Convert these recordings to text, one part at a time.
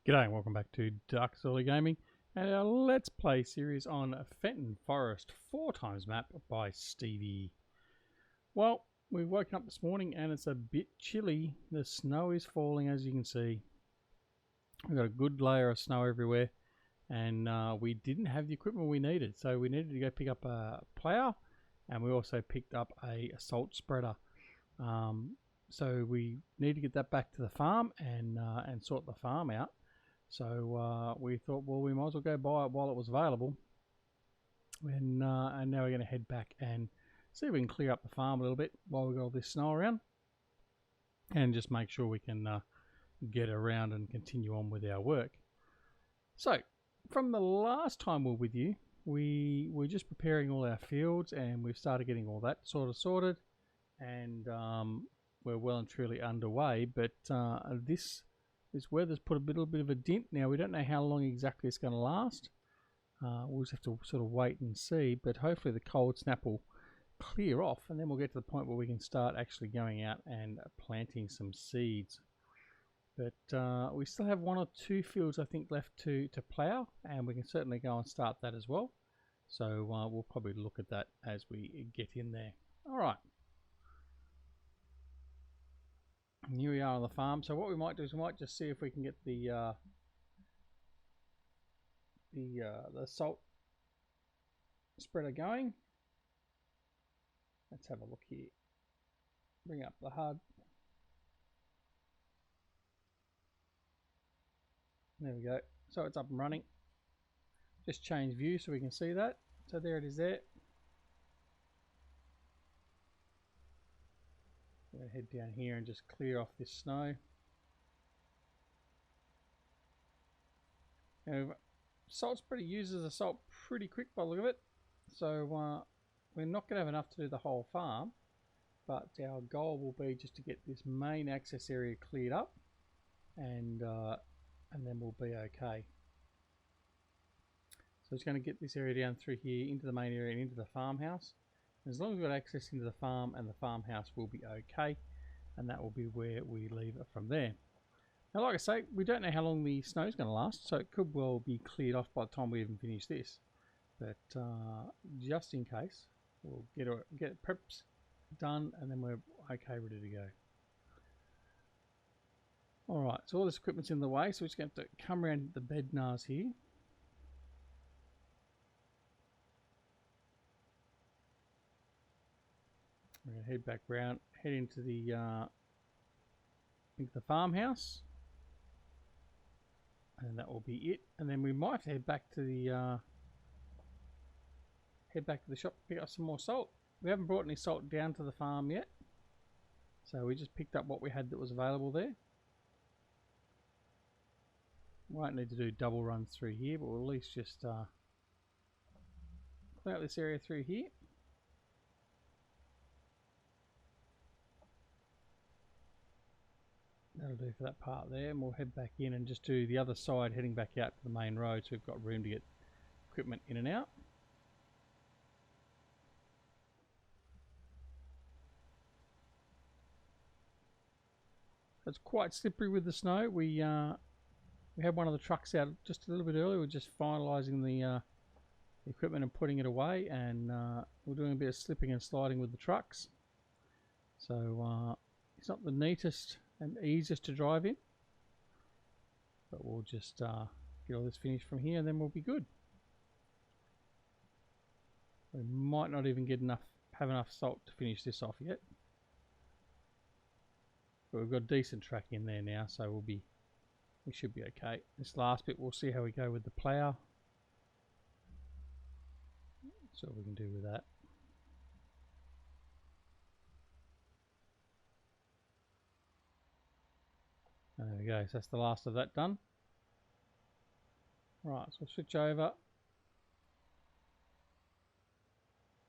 G'day and welcome back to DuckZorly Gaming and our Let's Play series on Fenton Forest 4x map by Stevie. Well, we've woken up this morning and it's a bit chilly. The snow is falling, as you can see. We've got a good layer of snow everywhere and we didn't have the equipment we needed. So we needed to go pick up a plough and we also picked up a salt spreader. So we need to get that back to the farm and sort the farm out. So we thought, well, we might as well go buy it while it was available. And now we're going to head back and see if we can clear up the farm a little bit while we've got all this snow around. And just make sure we can get around and continue on with our work. So, from the last time we were with you, we were just preparing all our fields and we've started getting all that sort of sorted. And we're well and truly underway. But this weather's put a little bit of a dent. Now, we don't know how long exactly it's going to last. We'll just have to sort of wait and see, but hopefully the cold snap will clear off and then we'll get to the point where we can start actually going out and planting some seeds. But we still have 1 or 2 fields, I think, left to plough, and we can certainly go and start that as well. So we'll probably look at that as we get in there. Alright. Here we are on the farm. So what we might do is we might just see if we can get the salt spreader going. Let's have a look here. Bring up the HUD. There we go. So it's up and running. Just change view so we can see that. So there it is there. I'm going to head down here and just clear off this snow. Now, salt spreader uses the salt pretty quick by the look of it. So we're not going to have enough to do the whole farm, but our goal will be just to get this main access area cleared up, and then we'll be okay. So it's going to get this area down through here into the main area and into the farmhouse. As long as we've got access into the farm and the farmhouse, will be okay, and that will be where we leave it from there. Now, like I say, we don't know how long the snow is going to last, so it could well be cleared off by the time we even finish this. But just in case, we'll get preps done, and then we're okay, ready to go. All right, so all this equipment's in the way, so we're just going to have to come around the bed nars here. We're going to head back round, head into the farmhouse, and that will be it. And then we might head back to the shop to pick up some more salt. We haven't brought any salt down to the farm yet, so we just picked up what we had that was available there. Won't need to do double runs through here, but we'll at least just clear out this area through here. That'll do for that part there, and we'll head back in and just do the other side, heading back out to the main road, so we've got room to get equipment in and out. It's quite slippery with the snow. We had one of the trucks out just a little bit earlier. We're just finalising the equipment and putting it away, and we're doing a bit of slipping and sliding with the trucks. So it's not the neatest and easiest to drive in, but we'll just get all this finished from here and then we'll be good. We might not even have enough salt to finish this off yet, but we've got decent track in there now, so we should be okay. This last bit, we'll see how we go with the plough, so what we can do with that. There we go, so that's the last of that done. Right, so we'll switch over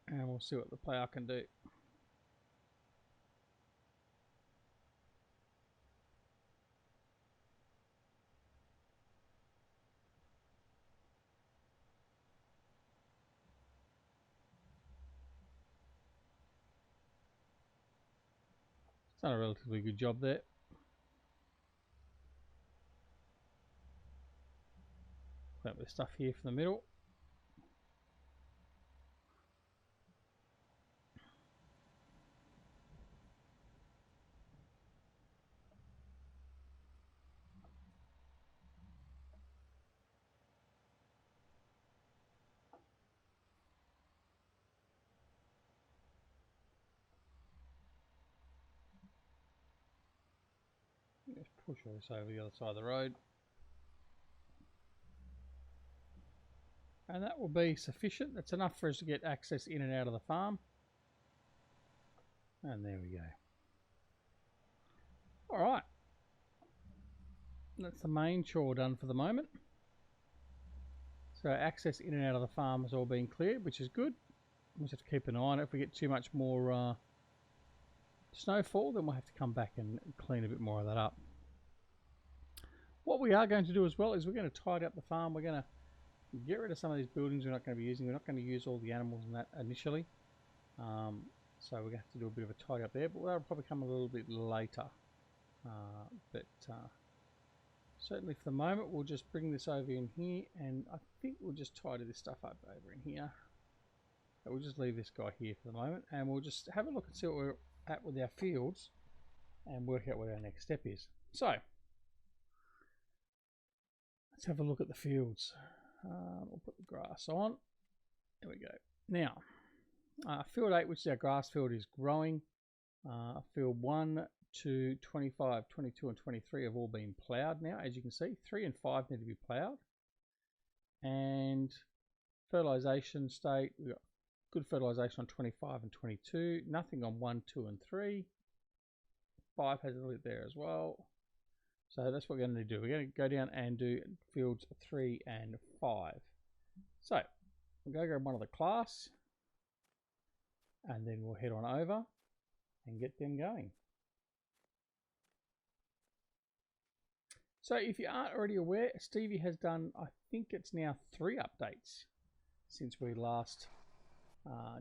and we'll see what the plough can do. It's done a relatively good job there. clean up this stuff here from the middle. Just push all this over the other side of the road. And that will be sufficient. That's enough for us to get access in and out of the farm. And there we go. Alright. That's the main chore done for the moment. So access in and out of the farm has all been cleared, which is good. We just have to keep an eye on it. If we get too much more snowfall, then we'll have to come back and clean a bit more of that up. What we are going to do as well is we're going to tidy up the farm. We're going to get rid of some of these buildings we're not going to be using. We're not going to use all the animals and that initially. So we're going to have to do a bit of a tidy up there, but that'll probably come a little bit later. Certainly for the moment, we'll just bring this over in here, and I think we'll just tidy this stuff up over in here. But we'll just leave this guy here for the moment, and we'll just have a look and see what we're at with our fields and work out what our next step is. So, let's have a look at the fields. We'll put the grass on. There we go. Now, field 8, which is our grass field, is growing. Field 1, 2, 25, 22 and 23 have all been ploughed now, as you can see. 3 and 5 need to be ploughed. And fertilisation state, we've got good fertilisation on 25 and 22. Nothing on 1, 2 and 3. 5 has a little bit there as well. So that's what we're going to do. We're going to go down and do fields 3 and 5. So we'll go grab one of the class, and then we'll head on over and get them going. So if you aren't already aware, Stevie has done, I think it's now 3 updates since we last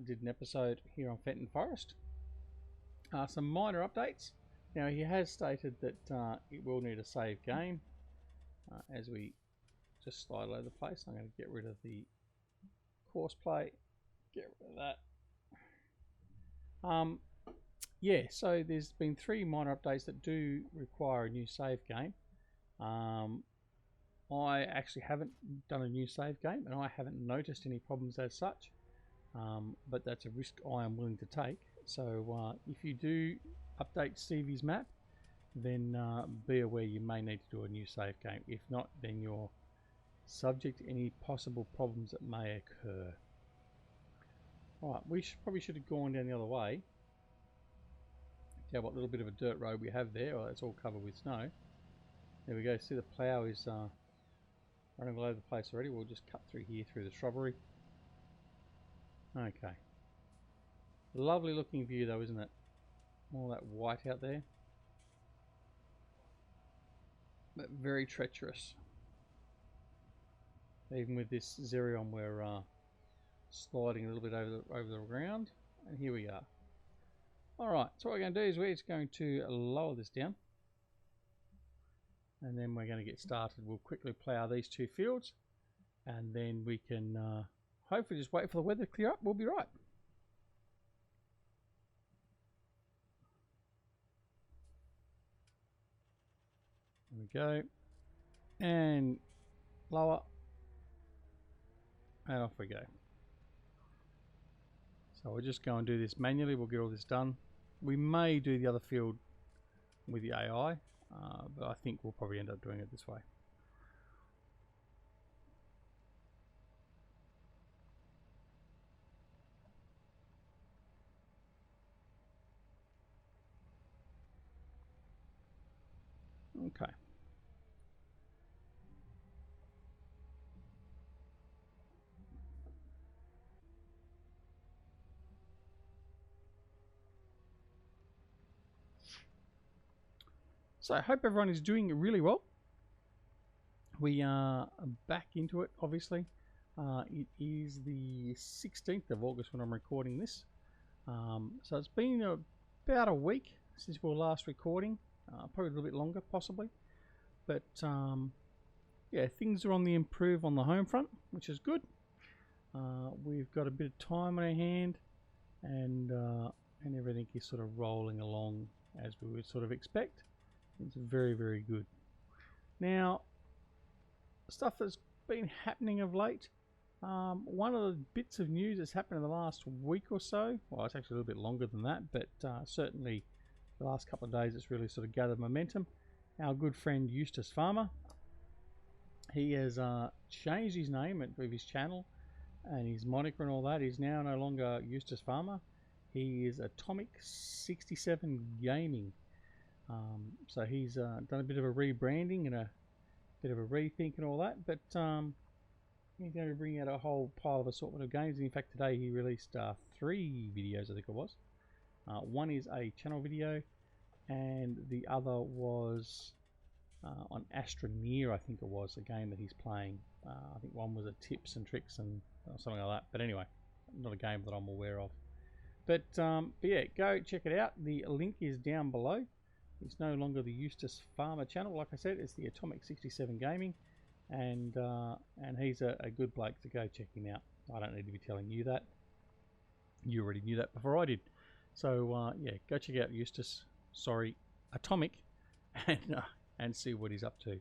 did an episode here on Fenton Forest. Some minor updates. Now he has stated that it will need a save game. As we just slide all over the place, I'm going to get rid of the course play, get rid of that. Yeah, so there's been 3 minor updates that do require a new save game. I actually haven't done a new save game, and I haven't noticed any problems as such, but that's a risk I am willing to take. So if you do update Stevie's map, then be aware you may need to do a new save game. If not, then you're subject to any possible problems that may occur. Alright, we probably should have gone down the other way. Yeah, what little bit of a dirt road we have there. Well, it's all covered with snow. There we go. See, the plough is running all over the place already. We'll just cut through here through the shrubbery. Okay. Lovely looking view though, isn't it? All that white out there. But very treacherous. Even with this Xerion, we're sliding a little bit over the ground. And here we are. Alright, so what we're going to do is we're just going to lower this down. And then we're going to get started. We'll quickly plough these 2 fields. And then we can hopefully just wait for the weather to clear up. We'll be right. There we go. And lower. And off we go. So we'll just go and do this manually. We'll get all this done. We may do the other field with the AI, but I think we'll probably end up doing it this way. Okay. So I hope everyone is doing really well. We are back into it, obviously. It is the 16th of August when I'm recording this. So it's been about a week since we were last recording. Probably a little bit longer, possibly. But yeah, things are on the improve on the home front, which is good. We've got a bit of time on our hand, and everything is sort of rolling along as we would sort of expect. It's very, very good. Now, stuff that's been happening of late. One of the bits of news that's happened in the last week or so, well, it's actually a little bit longer than that, but certainly the last couple of days it's really sort of gathered momentum. Our good friend Eustace Pharmer, he has changed his name with his channel and his moniker and all that. He's now no longer Eustace Pharmer. He is Atomic 67 Gaming. So he's done a bit of a rebranding and a bit of a rethink and all that, but he's going to bring out a whole pile of assortment of games. And in fact, today he released 3 videos, I think it was. One is a channel video, and the other was on Astroneer, I think it was, a game that he's playing. I think one was a tips and tricks and something like that. But anyway, not a game that I'm aware of. But yeah, go check it out. The link is down below. It's no longer the Eustace Pharmer channel. Like I said, it's the Atomic 67 Gaming. And he's a good bloke, to go check him out. I don't need to be telling you that. You already knew that before I did. So yeah, go check out Eustace. Sorry, Atomic, and see what he's up to.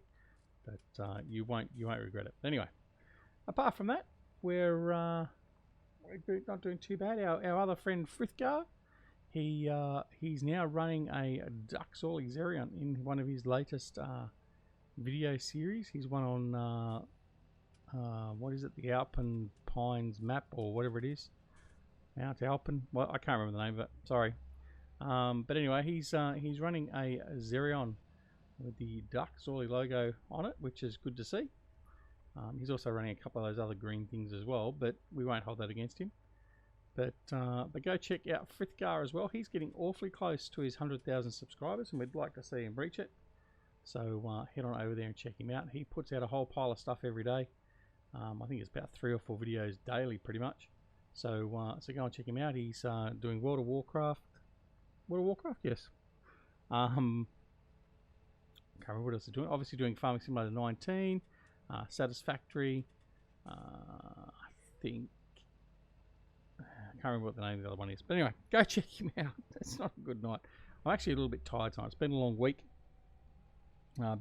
But you won't regret it. Anyway, apart from that, we're not doing too bad. Our other friend Frithgar, he's now running a DuckZorly Xerion in one of his latest video series. He's one on what is it, the Alpen Pines map or whatever it is, Mount Alpen. Well, I can't remember the name of it. Sorry. But anyway, he's running a Xerion with the DuckZorly logo on it, which is good to see. He's also running a couple of those other green things as well, but we won't hold that against him. But go check out Frithgar as well. He's getting awfully close to his 100,000 subscribers, and we'd like to see him reach it. So head on over there and check him out. He puts out a whole pile of stuff every day. I think it's about 3 or 4 videos daily, pretty much. So so go and check him out. He's doing World of Warcraft. World of Warcraft, yes. Can't remember what else he's doing. Obviously doing Farming Simulator 19, Satisfactory. I think I can't remember what the name of the other one is. But anyway, go check him out. It's not a good night. I'm actually a little bit tired tonight. It's been a long week.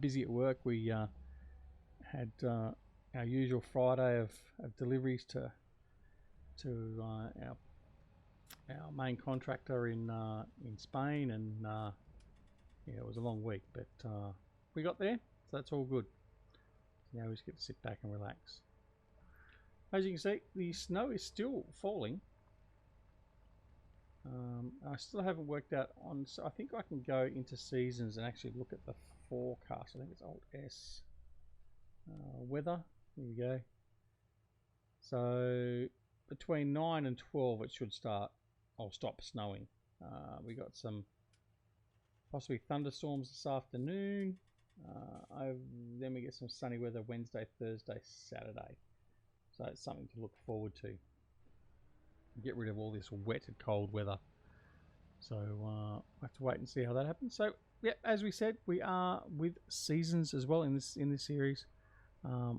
Busy at work. We had our usual Friday of deliveries to our main contractor in Spain, and yeah, it was a long week, but we got there, so that's all good. So now we just get to sit back and relax. As you can see, the snow is still falling. I still haven't worked out on, so I think I can go into seasons and actually look at the forecast. I think it's Alt S weather. Here we go. So between 9 and 12 it should start or stop snowing. We got some possibly thunderstorms this afternoon. Then we get some sunny weather Wednesday, Thursday, Saturday. So it's something to look forward to. Get rid of all this wet and cold weather. So we'll have to wait and see how that happens. So yeah, as we said, we are with seasons as well in this series.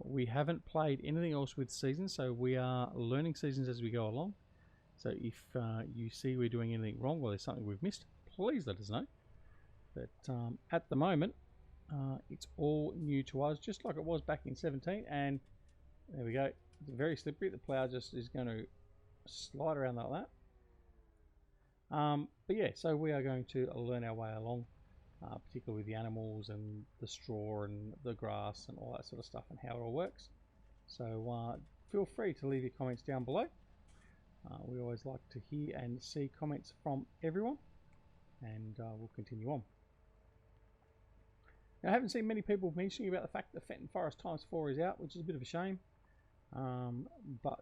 We haven't played anything else with seasons, so we are learning seasons as we go along. So if you see we're doing anything wrong or there's something we've missed, please let us know. But at the moment, it's all new to us, just like it was back in 17. And there we go. It's very slippery. The plough just is going to slide around like that. But yeah, so we are going to learn our way along, particularly with the animals and the straw and the grass and all that sort of stuff and how it all works. So feel free to leave your comments down below. We always like to hear and see comments from everyone, and we'll continue on. Now, I haven't seen many people mentioning about the fact that Fenton Forest ×4 is out, which is a bit of a shame. But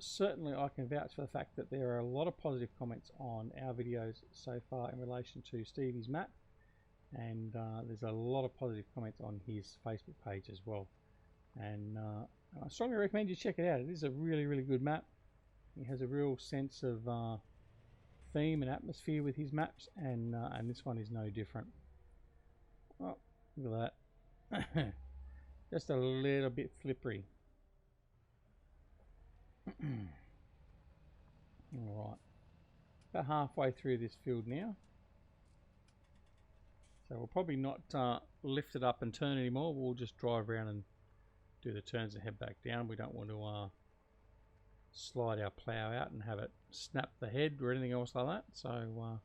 certainly I can vouch for the fact that there are a lot of positive comments on our videos so far in relation to Stevie's map, and there's a lot of positive comments on his Facebook page as well. And I strongly recommend you check it out. It is a really, really good map. He has a real sense of theme and atmosphere with his maps, and this one is no different. Oh, look at that. just a little bit flippery. Alright, about halfway through this field now. So we'll probably not lift it up and turn anymore. We'll just drive around and do the turns and head back down. We don't want to slide our plough out and have it snap the head or anything else like that. So we'll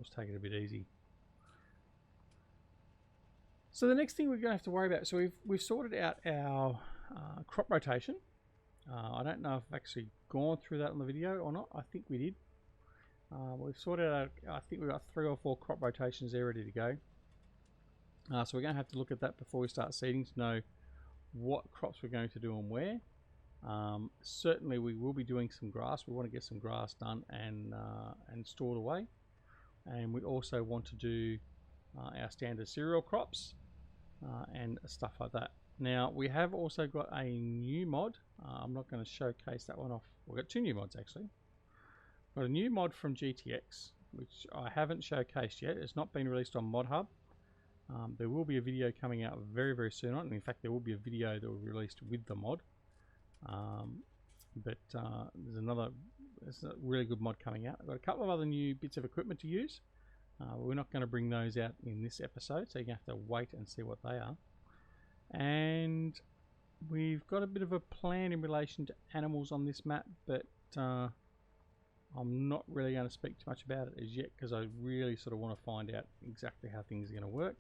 just take it a bit easy. So the next thing we're going to have to worry about, so we've sorted out our crop rotation. I don't know if I've actually gone through that on the video or not. I think we did. We've sorted out, I think we've got 3 or 4 crop rotations there ready to go. So we're going to have to look at that before we start seeding to know what crops we're going to do and where. Certainly we will be doing some grass. We want to get some grass done and stored away. And we also want to do our standard cereal crops and stuff like that. Now we have also got a new mod. I'm not going to showcase that one off. We've got 2 new mods actually. Got a new mod from GTX, which I haven't showcased yet. It's not been released on Mod Hub. There will be a video coming out very, very soon on it. In fact, there will be a video that will be released with the mod. There's a really good mod coming out. I've got a couple of other new bits of equipment to use. We're not going to bring those out in this episode, so you're going to have to wait and see what they are. And we've got a bit of a plan in relation to animals on this map, but I'm not really going to speak too much about it as yet because I really sort of want to find out exactly how things are going to work.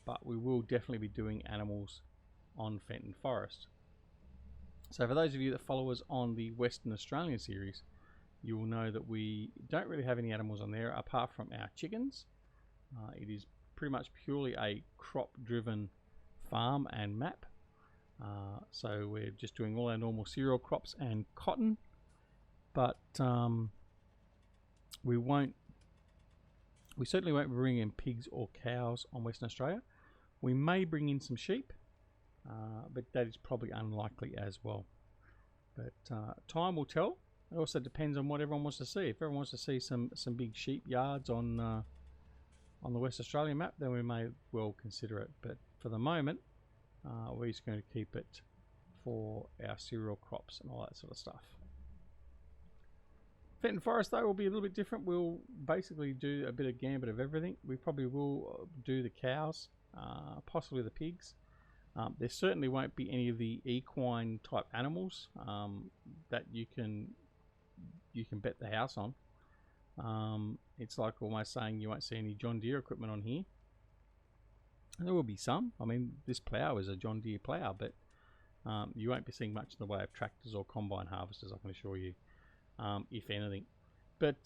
But we will definitely be doing animals on Fenton Forest. So for those of you that follow us on the Western Australian series, you will know that we don't really have any animals on there apart from our chickens. It is pretty much purely a crop driven farm and map. So we're just doing all our normal cereal crops and cotton. But we certainly won't bring in pigs or cows on Western Australia. We may bring in some sheep, but that is probably unlikely as well. But time will tell. It also depends on what everyone wants to see. If everyone wants to see some big sheep yards on the West Australian map, then we may well consider it. But for the moment, we're just going to keep it for our cereal crops and all that sort of stuff. Fenton Forest though will be a little bit different. We'll basically do a bit of gambit of everything. We probably will do the cows, possibly the pigs. There certainly won't be any of the equine type animals that you can bet the house on. It's like almost saying you won't see any John Deere equipment on here. And there will be some. I mean, this plough is a John Deere plough, but you won't be seeing much in the way of tractors or combine harvesters, I can assure you. If anything, but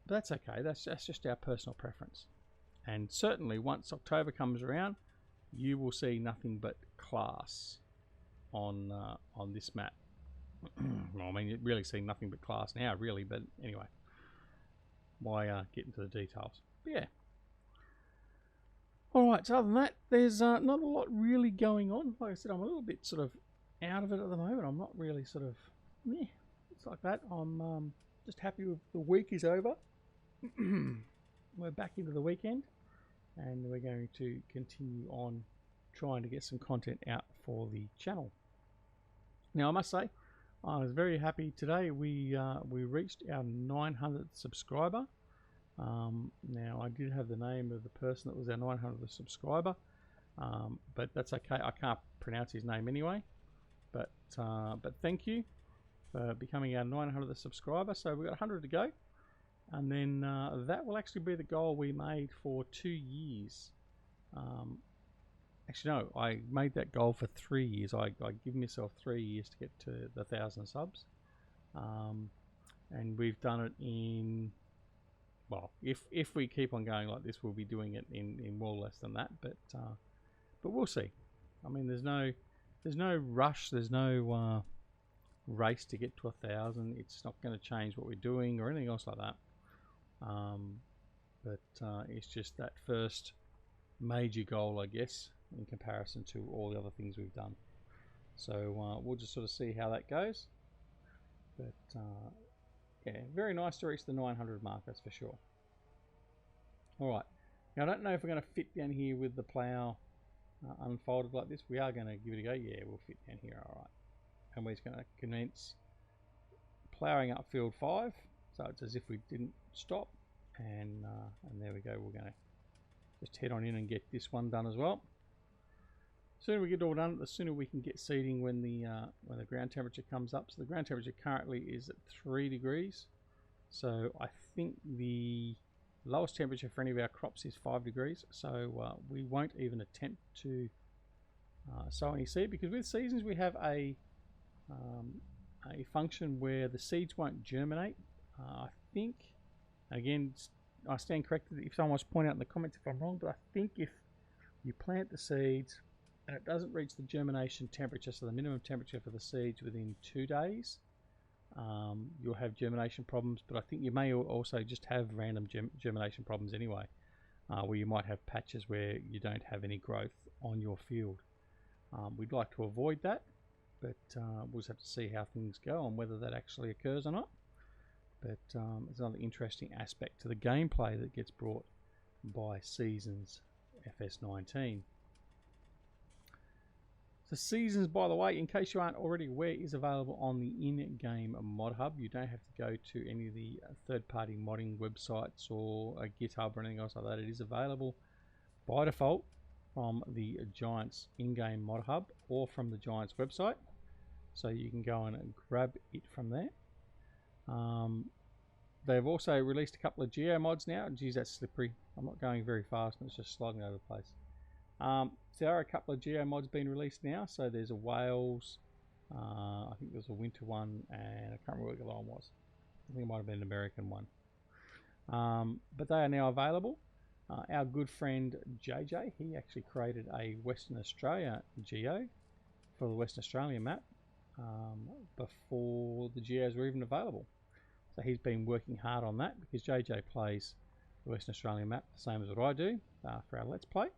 that's okay. That's just our personal preference. And certainly, once October comes around, you will see nothing but class on this map. Well, I mean, you really see nothing but class now, really. But anyway, why get into the details? But yeah. All right. So other than that, there's not a lot really going on. Like I said, I'm a little bit sort of out of it at the moment. I'm not really sort of It's like that. I'm just happy with the week is over. We're back into the weekend and we're going to continue on trying to get some content out for the channel. Now I must say I was very happy today. We reached our 900th subscriber. Now I did have the name of the person that was our 900th subscriber, but that's okay. I can't pronounce his name anyway, but thank you for becoming our 900th subscriber. So we've got 100 to go, and then that will actually be the goal we made for 2 years. Actually no, I made that goal for 3 years. I give myself 3 years to get to the 1,000 subs, and we've done it in, well, if we keep on going like this, we'll be doing it in well less than that, but we'll see. I mean, there's no rush, there's no race to get to 1,000. It's not going to change what we're doing or anything else like that. But it's just that first major goal, I guess, in comparison to all the other things we've done. So we'll just sort of see how that goes. But yeah, very nice to reach the 900 mark, that's for sure. Alright, now I don't know if we're going to fit down here with the plough unfolded like this, we are going to give it a go. Yeah, we'll fit down here, alright. And we're just going to commence ploughing up field 5, so it's as if we didn't stop. And there we go, we're going to just head on in and get this one done as well. The sooner we get it all done, the sooner we can get seeding when the ground temperature comes up. So the ground temperature currently is at 3 degrees. So I think the lowest temperature for any of our crops is 5 degrees. So we won't even attempt to sow any seed, because with seasons we have a function where the seeds won't germinate. I think, again, I stand corrected if someone wants to point out in the comments if I'm wrong, but I think if you plant the seeds and it doesn't reach the germination temperature, so the minimum temperature for the seeds within 2 days, you'll have germination problems. But I think you may also just have random germination problems anyway, where you might have patches where you don't have any growth on your field. We'd like to avoid that, but we'll just have to see how things go and whether that actually occurs or not. But it's another interesting aspect to the gameplay that gets brought by Seasons FS19. So Seasons, by the way, in case you aren't already aware, is available on the in-game mod hub. You don't have to go to any of the third-party modding websites or a GitHub or anything else like that. It is available by default from the Giants in-game mod hub or from the Giants website. So you can go and grab it from there. They've also released a couple of geo mods now. Geez, that's slippery. I'm not going very fast and it's just sliding over the place. So there are a couple of geo mods being released now. So there's a Wales, I think there's a winter one, and I can't remember what the other one was. I think it might have been an American one. But they are now available. Our good friend JJ, he actually created a Western Australia geo for the Western Australian map before the geos were even available. So he's been working hard on that, because JJ plays the Western Australian map the same as what I do for our Let's Play.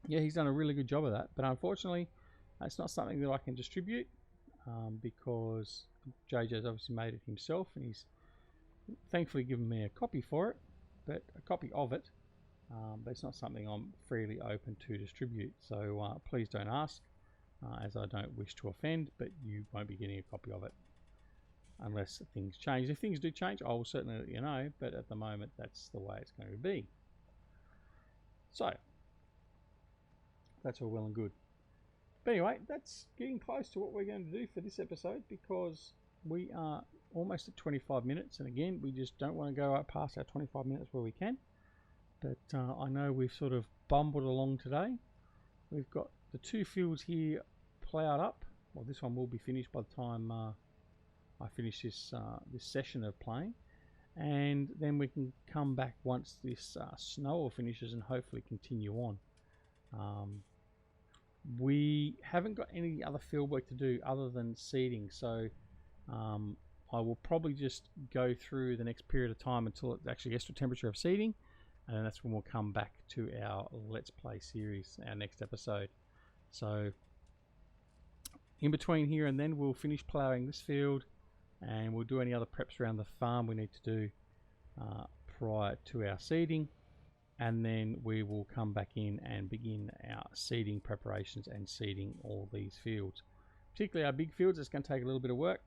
Yeah, he's done a really good job of that. But unfortunately, it's not something that I can distribute because JJ's obviously made it himself, and he's thankfully given me a copy for it, but a copy of it. But it's not something I'm freely open to distribute. So please don't ask. As I don't wish to offend, but you won't be getting a copy of it unless things change. If things do change, I will certainly let you know, but at the moment that's the way it's going to be. So that's all well and good. But anyway, that's getting close to what we're going to do for this episode, because we are almost at 25 minutes, and again, we just don't want to go out past our 25 minutes where we can. But I know we've sort of bumbled along today. We've got the 2 fields here ploughed up. Well, this one will be finished by the time I finish this session of playing, and then we can come back once this snow finishes and hopefully continue on. We haven't got any other field work to do other than seeding, so I will probably just go through the next period of time until it actually gets to a temperature of seeding, and that's when we'll come back to our Let's Play series, our next episode. So in between here and then, we'll finish ploughing this field, and we'll do any other preps around the farm we need to do prior to our seeding, and then we will come back in and begin our seeding preparations and seeding all these fields. Particularly our big fields, it's going to take a little bit of work.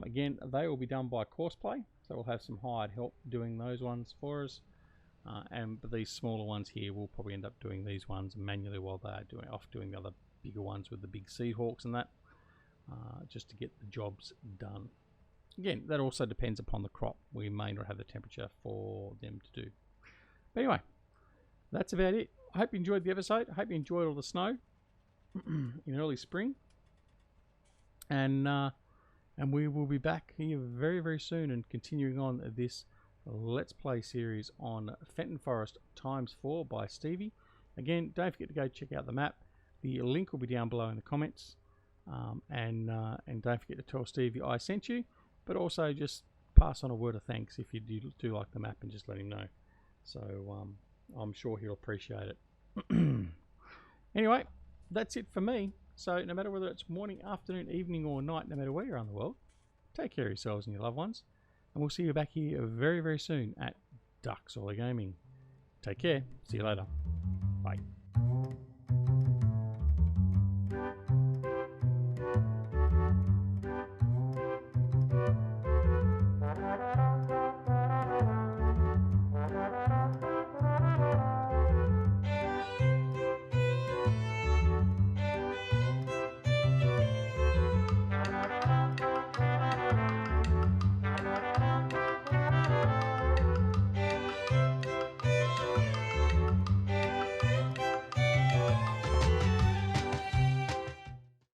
Again, they will be done by Courseplay, so we'll have some hired help doing those ones for us. But these smaller ones here, we'll probably end up doing these ones manually while they're doing the other bigger ones with the big seed hawks and that, just to get the jobs done. Again, that also depends upon the crop. We may not have the temperature for them to do. But anyway, that's about it. I hope you enjoyed the episode. I hope you enjoyed all the snow in early spring. And we will be back here very, very soon and continuing on this Let's Play series on Fenton Forest ×4 by Stevie. Again, don't forget to go check out the map. The link will be down below in the comments. And don't forget to tell Stevie I sent you, but also just pass on a word of thanks if you do like the map, and just let him know. So I'm sure he'll appreciate it. Anyway, that's it for me. So no matter whether it's morning, afternoon, evening or night, no matter where you're around the world, take care of yourselves and your loved ones. And we'll see you back here very, very soon at DuckZorly Gaming. Take care. See you later. Bye.